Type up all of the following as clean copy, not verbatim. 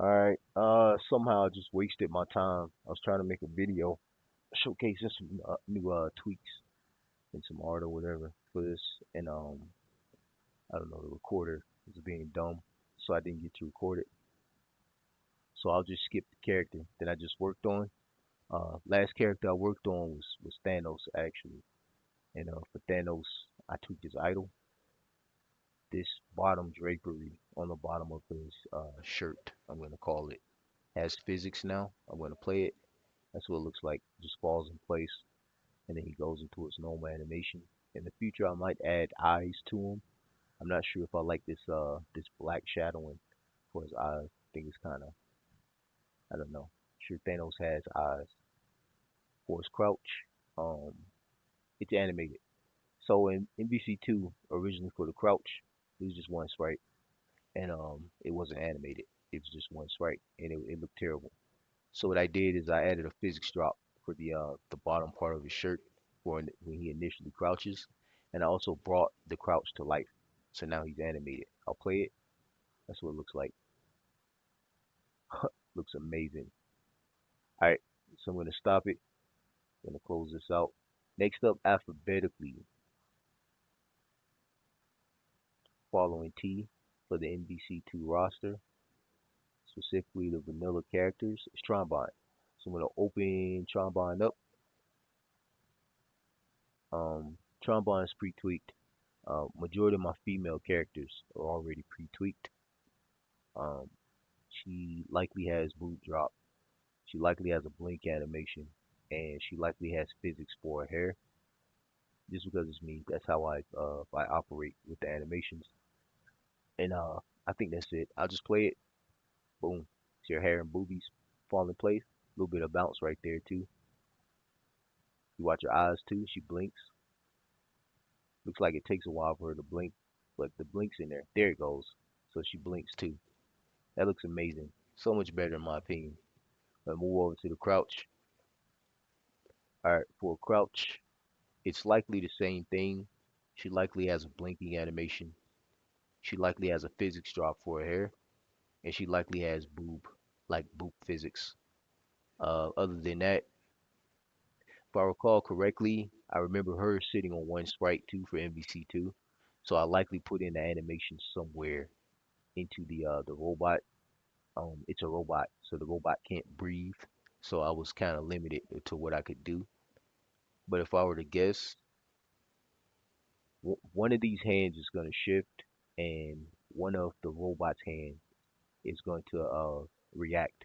Alright, somehow I just wasted my time. I was trying to make a video showcasing some new tweaks and some art or whatever for this, and I don't know, the recorder was being dumb, so I didn't get to record it. So I'll just skip the character that I just worked on. Last character I worked on was Thanos actually, and for Thanos I tweaked his idol. This bottom drapery on the bottom of his shirt, I'm gonna call it, has physics now. I'm gonna play it. That's what it looks like. Just falls in place, and then he goes into his normal animation. In the future, I might add eyes to him. I'm not sure if I like this black shadowing for his eyes. I think it's kind of, I don't know. Sure, Thanos has eyes for his crouch. Um, it's animated. So in MVC2, originally for the crouch, it was just one sprite, and it wasn't animated. It was just one sprite, and it looked terrible. So what I did is I added a physics drop for the bottom part of his shirt for when he initially crouches, and I also brought the crouch to life. So now he's animated. I'll play it. That's what it looks like. Looks amazing. All right, so I'm gonna stop it. I'm gonna close this out. Next up, alphabetically, following T for the NBC2 roster, specifically the vanilla characters, is Trombone. So I'm gonna open Trombone up. Trombone is pre-tweaked. Majority of my female characters are already pre-tweaked. Um, she likely has boob drop. She likely has a blink animation, and she likely has physics for her hair. Just because it's me, that's how I operate with the animations. And I think that's it. I'll just play it. Boom. See her hair and boobies fall in place. A little bit of bounce right there too. You watch her eyes too. She blinks. Looks like it takes a while for her to blink, but the blink's in there. There it goes. So she blinks too. That looks amazing. So much better in my opinion. But move over to the crouch. Alright, for a crouch, it's likely the same thing. She likely has a blinking animation. She likely has a physics drop for her hair. And she likely has boob physics. Other than that, if I recall correctly, I remember her sitting on one sprite too for MVC2. So I likely put in the animation somewhere into the robot. It's a robot, so the robot can't breathe. So I was kind of limited to what I could do. But if I were to guess, one of these hands is going to shift, and one of the robot's hand is going to react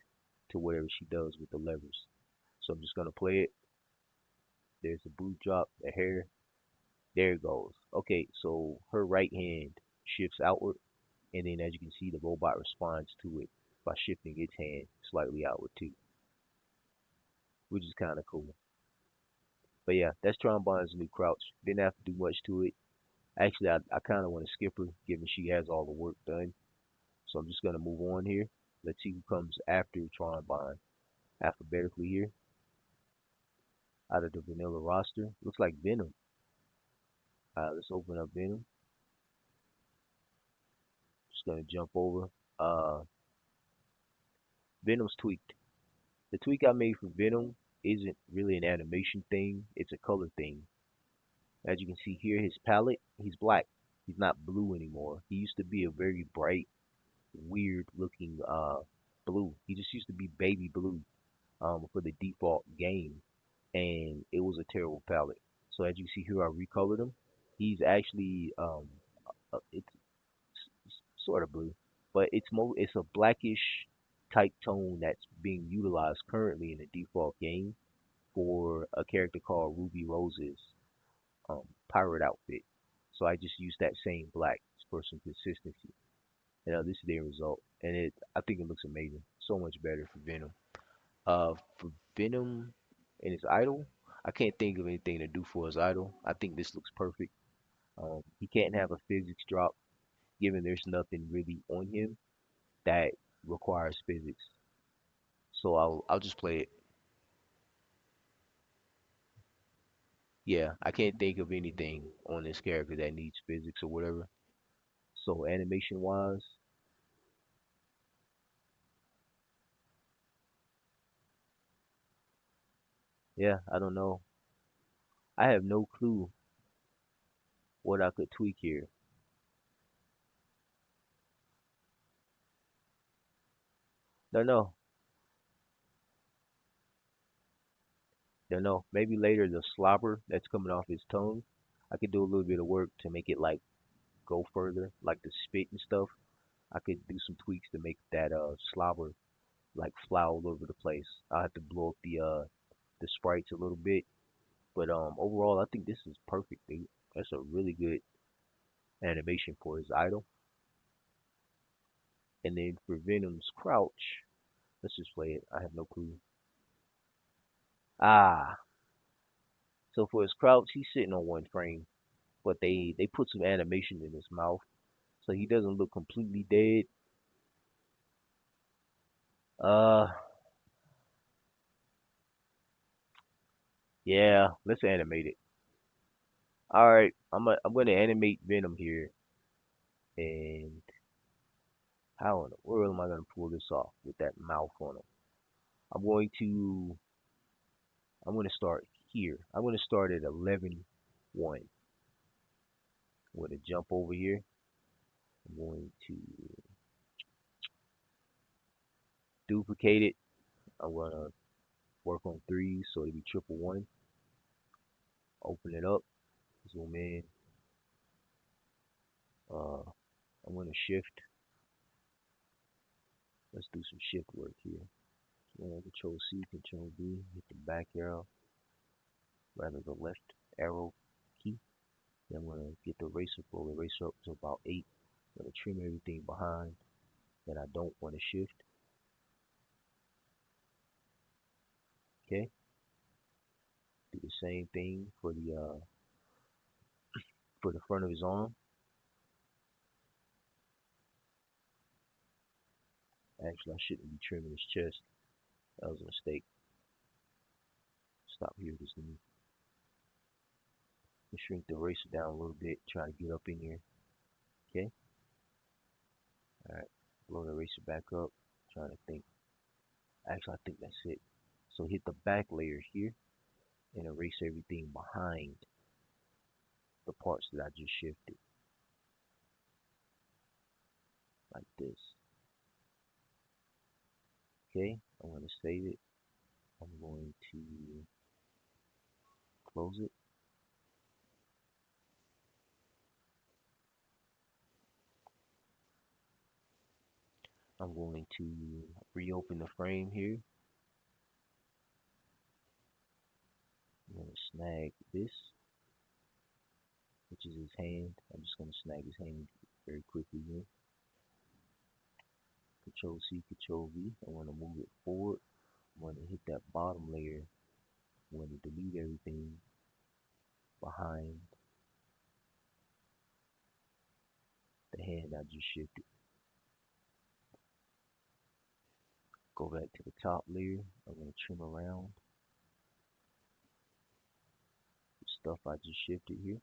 to whatever she does with the levers. So I'm just going to play it. There's a boot drop, the hair. There it goes. Okay, so her right hand shifts outward, and then as you can see, the robot responds to it by shifting its hand slightly outward too, which is kind of cool. But yeah, that's Trombone's new crouch. Didn't have to do much to it. Actually, I kind of want to skip her, given she has all the work done. So I'm just gonna move on here. Let's see who comes after Trombone alphabetically here out of the vanilla roster. Looks like Venom. Let's open up Venom. Just gonna jump over. Uh, Venom's tweaked. The tweak I made for Venom isn't really an animation thing. It's a color thing. As you can see here, his palette, he's black. He's not blue anymore. He used to be a very bright, weird looking blue. He just used to be baby blue for the default game, and it was a terrible palette. So as you see here, I recolored him. He's actually it's sort of blue, but it's a blackish type tone that's being utilized currently in the default game for a character called Ruby Rose's pirate outfit. So I just used that same black for some consistency. And this is the end result, and I think it looks amazing. So much better for Venom. For Venom and his idol, I can't think of anything to do for his idol. I think this looks perfect. He can't have a physics drop, given there's nothing really on him that requires physics. So I'll just play it. Yeah, I can't think of anything on this character that needs physics or whatever. So animation wise, Yeah, I don't know. I have no clue what I could tweak here. Don't know. Don't know. Maybe later the slobber that's coming off his tongue, I could do a little bit of work to make it like go further, like the spit and stuff. I could do some tweaks to make that slobber like fly all over the place. I have to blow up the sprites a little bit, but overall I think this is perfect, dude. That's a really good animation for his idol. And then for Venom's crouch, let's just play it. I have no clue. Ah, so for his crouch, he's sitting on one frame, but they put some animation in his mouth, so he doesn't look completely dead. Uh, yeah, let's animate it. All right, I'm gonna animate Venom here, and how in the world am I gonna pull this off with that mouth on him? I'm going to I'm gonna start here. I'm gonna start at 11:1. I'm gonna jump over here. I'm going to duplicate it. I'm gonna work on threes so it'll be triple one. Open it up, zoom in. Uh, I'm gonna shift. Let's do some shift work here. Control C, Control V, hit the back arrow, rather the left arrow key. Then I'm gonna get the eraser, roll the eraser up to about 8. I'm gonna trim everything behind that I don't want to shift. Okay, do the same thing for the front of his arm. Actually, I shouldn't be trimming his chest. That was a mistake. Stop here, just let me shrink the eraser down a little bit. Try to get up in here. Okay, all right. Blow the eraser back up. Trying to think. Actually, I think that's it. So hit the back layer here and erase everything behind the parts that I just shifted, like this. Okay, I'm going to save it. I'm going to close it. I'm going to reopen the frame here. I'm going to snag this, which is his hand. I'm just going to snag his hand very quickly here. Control C, Control V. I want to move it forward. I'm going to hit that bottom layer. I'm going to delete everything behind the hand I just shifted. Go back to the top layer. I'm going to trim around the stuff I just shifted here.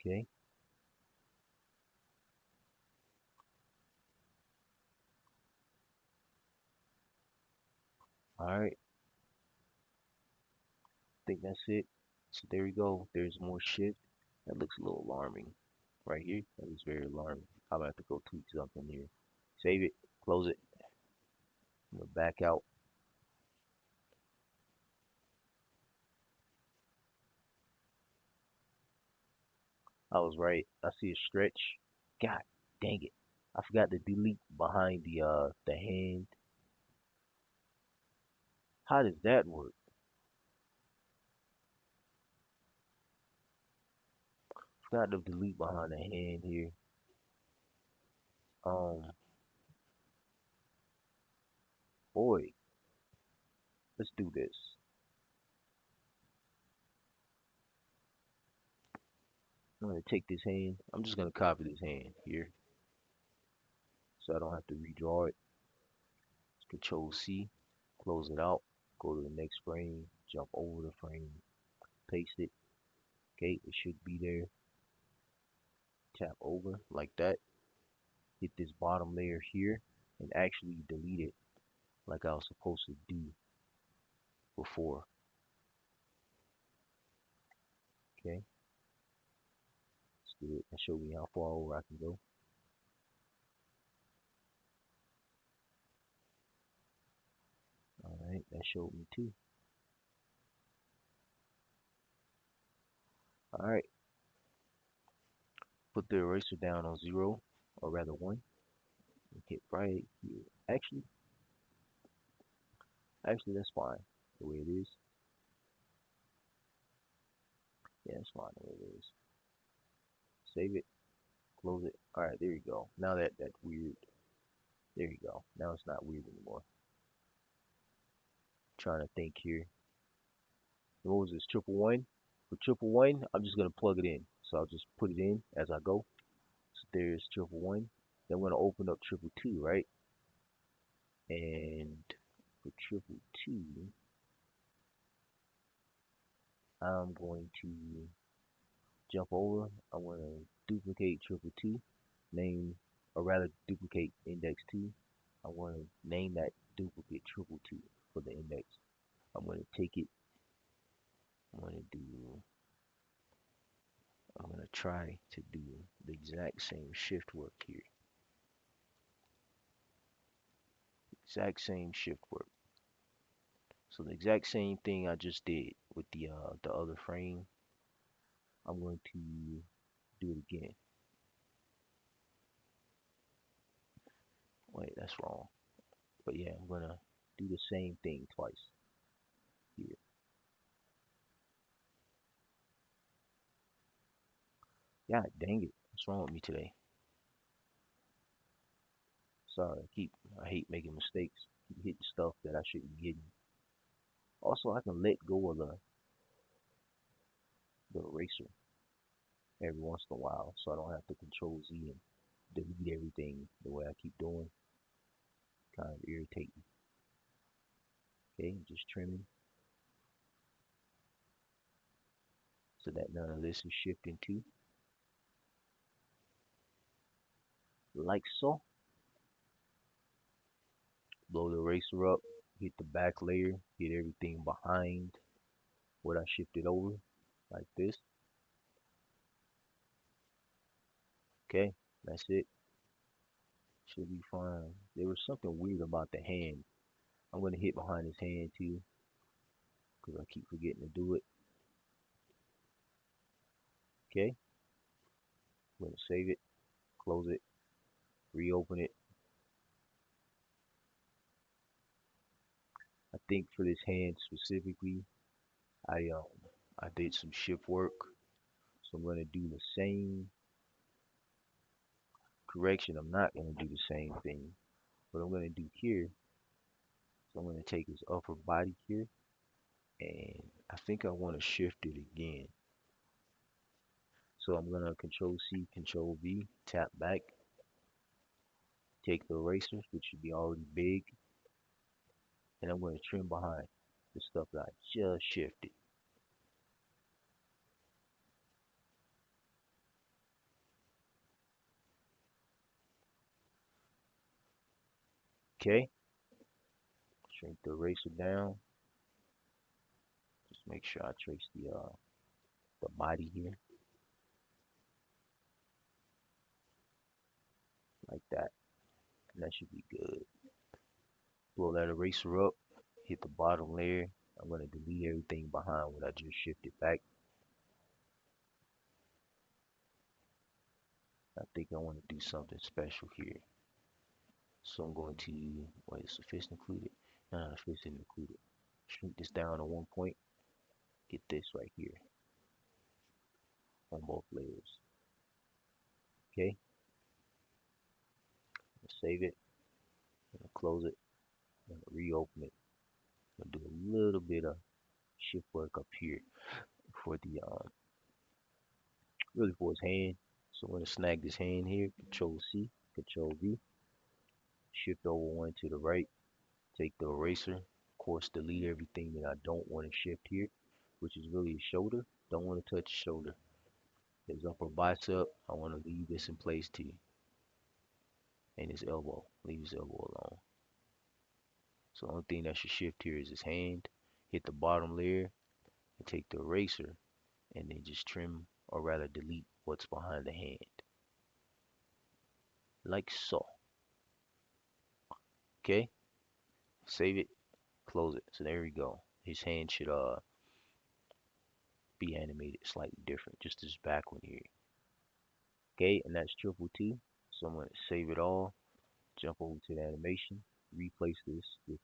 Okay. All right. I think that's it. So there we go. There's more shift. That looks a little alarming right here. That looks very alarming. I'm gonna have to go tweak something here. Save it. Close it. I'm gonna back out. I was right. I see a stretch. God dang it. I forgot to delete behind the hand. How does that work? Forgot to delete behind the hand here. Um, boy, let's do this. I'm gonna take this hand. I'm just gonna copy this hand here, so I don't have to redraw it. Control C, close it out. Go to the next frame. Jump over the frame. Paste it. Okay, it should be there. Tap over like that. hit this bottom layer here and actually delete it like I was supposed to do before. Okay, let's do it. That showed me how far over I can go. All right, that showed me too. All right, put the eraser down on 0, or rather 1, and hit right here. Actually, that's fine the way it is. Yeah, it's fine the way it is. Save it, close it. All right, there you go. Now that's weird. There you go. Now it's not weird anymore. Trying to think here. What was this? Triple one. For triple one, I'm just gonna plug it in. So I'll just put it in as I go. So there's triple one. Then I'm gonna open up triple two, right? And for triple two, I'm going to jump over. I want to duplicate triple two, name, or rather duplicate index two. I want to name that duplicate triple two for the index. I'm going to take it. I'm going to do. I'm going to try to do the exact same shift work here. Exact same shift work. So the exact same thing I just did with the other frame, I'm going to do it again. Wait, that's wrong. But yeah, I'm gonna do the same thing twice here. God dang it. What's wrong with me today? Sorry, I hate making mistakes. Keep hitting stuff that I shouldn't be hitting. Also, I can let go of the eraser every once in a while so I don't have to control Z and delete everything the way I keep doing. Kind of irritating. Okay, just trimming so that none of this is shifting too. Like so. Blow the eraser up, hit the back layer, hit everything behind what I shifted over, like this. Okay, that's it. Should be fine. There was something weird about the hand. I'm gonna hit behind his hand too, because I keep forgetting to do it. Okay, I'm gonna save it, close it, reopen it. I think for this hand specifically, I um I did some shift work, so I'm gonna do the same correction. I'm not gonna do the same thing. What I'm gonna do here, so I'm gonna take his upper body here, and I think I want to shift it again. So I'm gonna Control C, Control V, tap back, take the eraser, which should be already big, and I'm gonna trim behind the stuff that I just shifted. Okay, shrink the eraser down. Just make sure I trace the body here like that, and that should be good. Blow that eraser up, hit the bottom layer. I'm gonna delete everything behind what I just shifted back. I think I want to do something special here. So I'm going to, wait, is sufficient included? No, no, sufficient included. Shrink this down to 1 point. Get this right here on both layers. Okay, save it, close it, reopen it. I'm gonna do a little bit of shift work up here for the really for his hand. So I'm gonna snag this hand here, Control C, Control V, shift over one to the right, take the eraser, of course delete everything that I don't want to shift here, which is really his shoulder. Don't want to touch his shoulder. His upper bicep, I want to leave this in place too. and his elbow. Leave his elbow alone. So the only thing that should shift here is his hand. Hit the bottom layer and take the eraser and then just trim or rather delete what's behind the hand. Like so. Okay? Save it, close it. So there we go. His hand should be animated slightly different, just this back one here. Okay, and that's triple T. So I'm gonna save it all, jump over to the animation, replace this with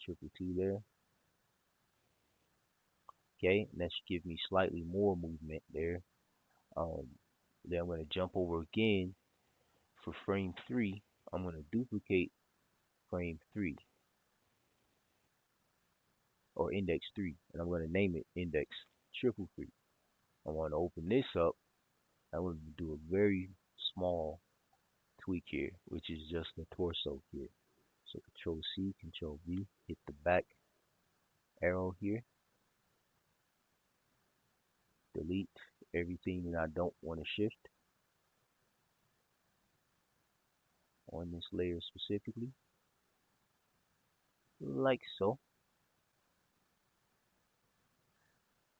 triple T there. Okay, and that should give me slightly more movement there. Um, then I'm gonna jump over again for frame 3. I'm gonna duplicate frame 3 or index 3, and I'm gonna name it index triple 3. I want to open this up. I'm going to do a very small tweak here, which is just the torso here. So Control C, Control V, hit the back arrow here, delete everything that I don't want to shift on this layer specifically, like so.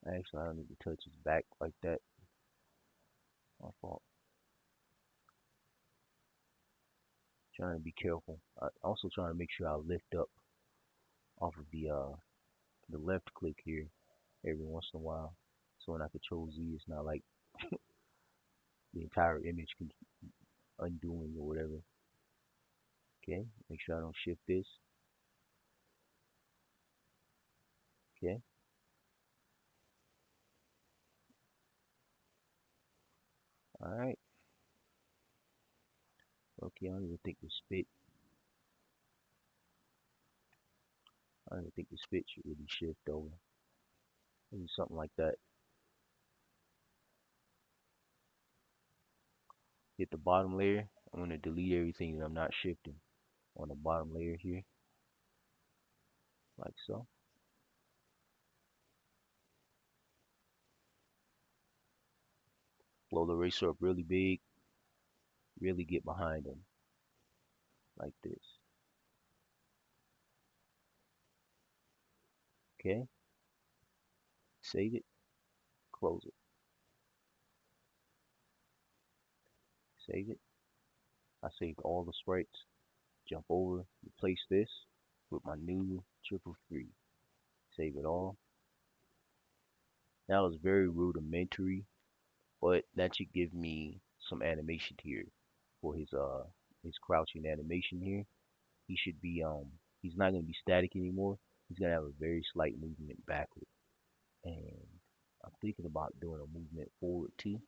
Actually, I don't need to touch his back like that. My fault. Trying to be careful. Also trying to make sure I lift up off of the left click here every once in a while. So when I Control Z, it's not like the entire image can undoing or whatever. Okay, make sure I don't shift this. Okay, all right. Okay, I don't even think the spit. I don't even think the spit should really shift over. Maybe something like that. Hit the bottom layer. I'm gonna delete everything that I'm not shifting on the bottom layer here, like so. Blow the eraser up really big. Really get behind them, like this. Okay, save it, close it, save it. I saved all the sprites. Jump over, replace this with my new triple three. Save it all. That was very rudimentary, but that should give me some animation here for his crouching animation here. He should be he's not gonna be static anymore. He's gonna have a very slight movement backward. And I'm thinking about doing a movement forward too.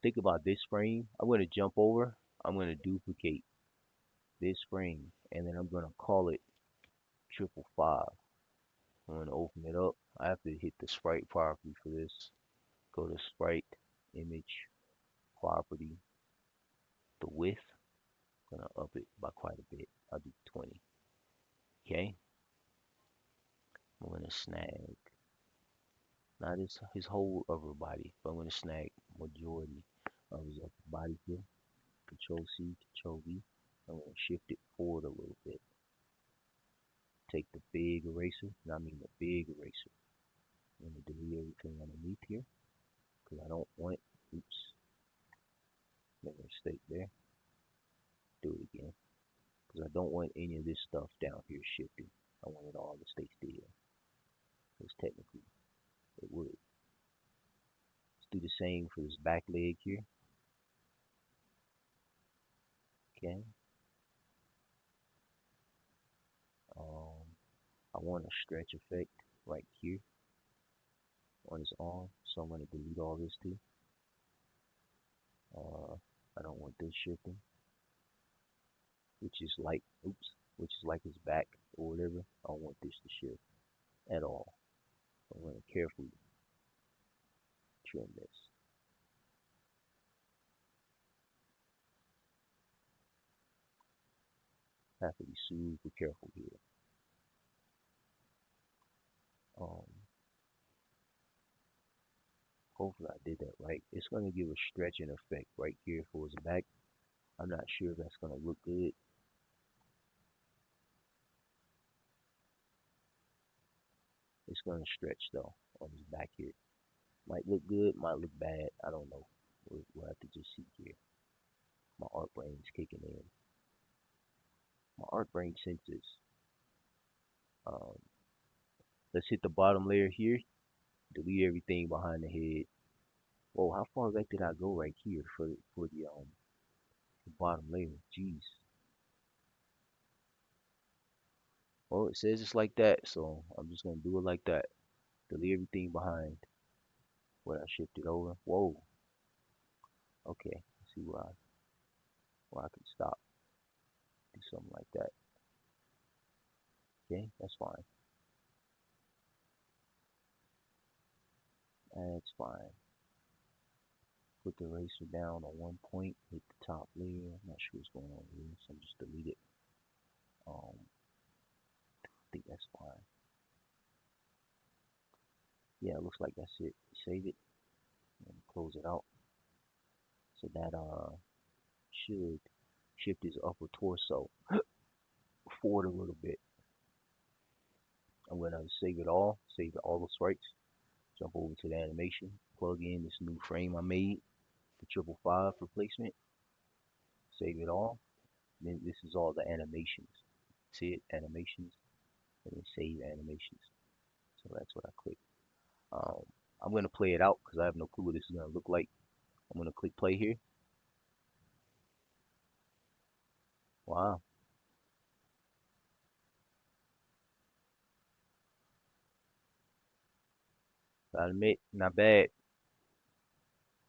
Think about this frame. I'm gonna jump over. I'm gonna duplicate this frame and then I'm gonna call it triple five. I'm gonna open it up. I have to hit the sprite property for this. Go to sprite, image, property, the width. I'm gonna up it by quite a bit. I'll do 20. Okay. I'm gonna snag not his whole upper body, but I'm gonna snag majority of his upper body here. Control C, Control V. I'm gonna shift it forward a little bit. Take the big eraser, and I mean the big eraser. I'm gonna delete everything underneath here because I don't want. Oops, make a mistake there. Do it again because I don't want any of this stuff down here shifting. I want it all to stay still. Because technically it would. Let's do the same for this back leg here. Okay. Um, I want a stretch effect right here on his arm, so I'm gonna delete all this too. Uh, I don't want this shifting, which is like, oops, which is like his back or whatever. I don't want this to shift at all. I'm gonna carefully trim this. Have to be super careful here. Um, Hopefully I did that right. It's gonna give a stretching effect right here for his back. I'm not sure if that's gonna look good. It's gonna stretch though on his back here. Might look good, might look bad. I don't know. We'll have to just see here. My art brain's kicking in. My art brain senses. Um, let's hit the bottom layer here. Delete everything behind the head. Whoa, how far back did I go right here the bottom layer? Jeez. Well, it says it's like that, so I'm just gonna do it like that. Delete everything behind where I shifted over. Whoa. Okay. Let's see where I can stop. Do something like that. Okay, that's fine. That's fine. Put the eraser down on one point, hit the top layer. I'm not sure what's going on here, so I'm just delete it. I think that's fine. Yeah, it looks like that's it. Save it and close it out. So that should shift his upper torso forward a little bit. I'm gonna save all the sprites, jump over to the animation, plug in this new frame I made, the 555 replacement, save it all. Then this is all the animations. See it, animations, and then save animations. So that's what I click. Um, I'm gonna play it out because I have no clue what this is gonna look like. I'm gonna click play here. Wow, I admit, not bad,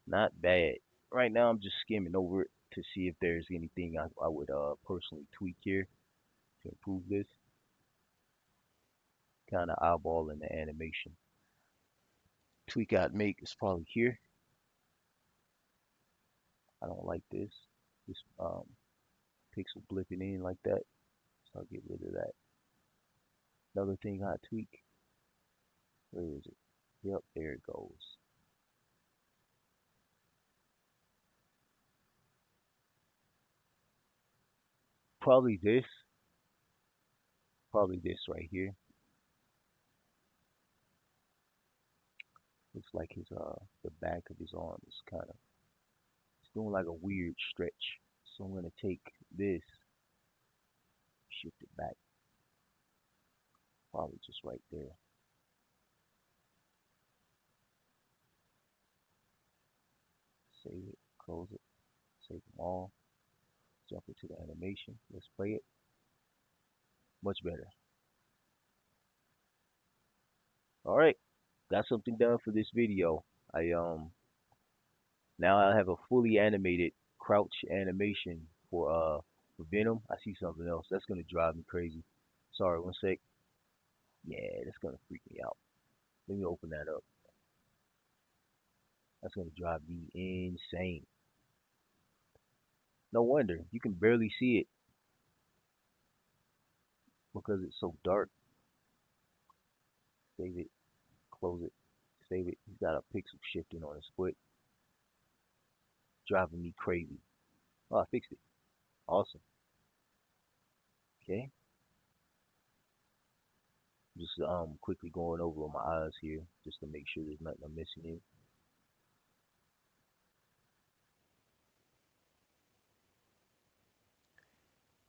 not bad. Right now, I'm just skimming over it to see if there's anything I would personally tweak here to improve this. Kind of eyeballing the animation. Tweak I'd make is probably here. I don't like this. This pixel blipping in like that. So I'll get rid of that. Another thing I tweak. Where is it? Yep, there it goes. Probably this. Probably this right here. Looks like his the back of his arm is kind of it's doing like a weird stretch. So I'm gonna take this, shift it back, probably just right there. Save it, close it, save them all. Jump into the animation. Let's play it. Much better. All right, got something done for this video. I now I have a fully animated crouch animation for Venom. I see something else. That's gonna drive me crazy. Sorry, one sec. Yeah, that's gonna freak me out. Let me open that up. That's gonna drive me insane. No wonder you can barely see it because it's so dark. Save it, close it, save it. He's got a pixel shifting on his foot, driving me crazy. Oh, I fixed it. Awesome. Okay. Just quickly going over my eyes here just to make sure there's nothing I'm missing here.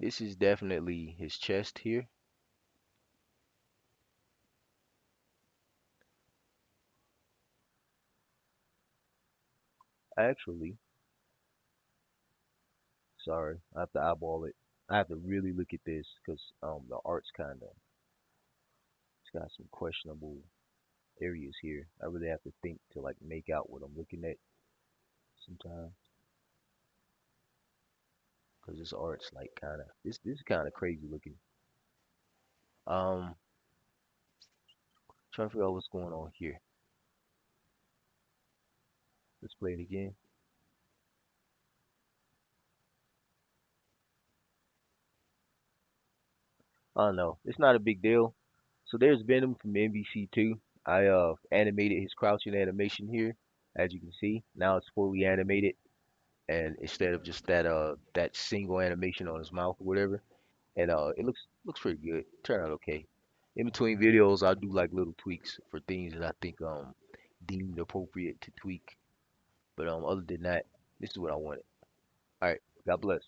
This is definitely his chest here. Actually, sorry, I have to eyeball it. I have to really look at this because the art's kind of it's got some questionable areas here. I really have to think to like make out what I'm looking at sometimes because this art's like kind of this is kind of crazy looking. Um, trying to figure out what's going on here. Let's play it again. I don't know. It's not a big deal. So there's Venom from MVC2. I animated his crouching animation here. As you can see, now it's fully animated, and instead of just that single animation on his mouth or whatever, and it looks pretty good. Turned out okay. In between videos, I do like little tweaks for things that I think deemed appropriate to tweak. But other than that, this is what I wanted. All right, God bless.